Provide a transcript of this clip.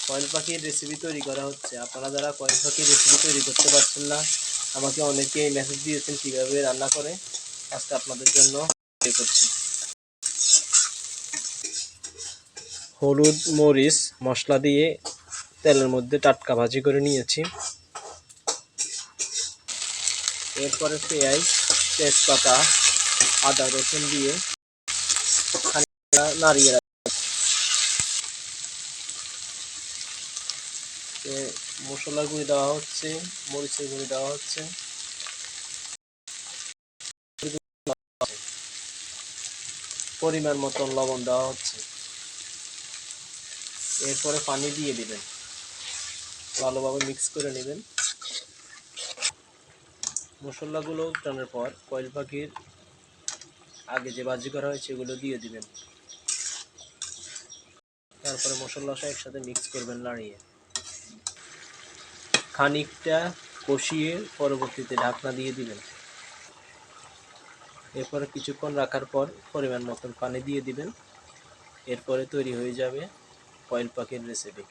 Coil পাখির recipe তৈরি করা হচ্ছে। আপনারা যারা কয়েল পাখির রেসিপি তৈরি করতে পারছেন না, আমাকে অনেকেই মেসেজ দিয়েছেন কীভাবে রান্না করে, আজকে আপনাদের জন্য তৈরি করছি। হলুদ মরিচ মশলা দিয়ে তেলের মধ্যে টাটকা ভাজি করে নিয়েছি। এরপরে পেঁয়াজ, তেজপাতা, আদা রসুন দিয়ে খানিকটা নাড়িয়ে মশলার গুঁড়ি দেওয়া হচ্ছে, মরিচের গুঁড়ি দেওয়া হচ্ছে, পরিমাণ মতন লবণ দেওয়া হচ্ছে। এরপরে পানি দিয়ে দিবেন, ভালোভাবে মিক্স করে নেবেন। মশলাগুলো উঠানোর পর কয়েল পাখির আগে যে ভাজি করা হয়েছে এগুলো দিয়ে দিবেন। তারপরে মশলার সাথে একসাথে মিক্স করবেন নাড়িয়ে। খানিকটা কষিয়ে পরবর্তীতে ঢাকনা দিয়ে দিবেন। এরপরে কিছুক্ষণ রাখার পর পরিমাণ মতন পানি দিয়ে দিবেন। এরপরে তৈরি হয়ে যাবে কয়েল পাখির রেসিপি।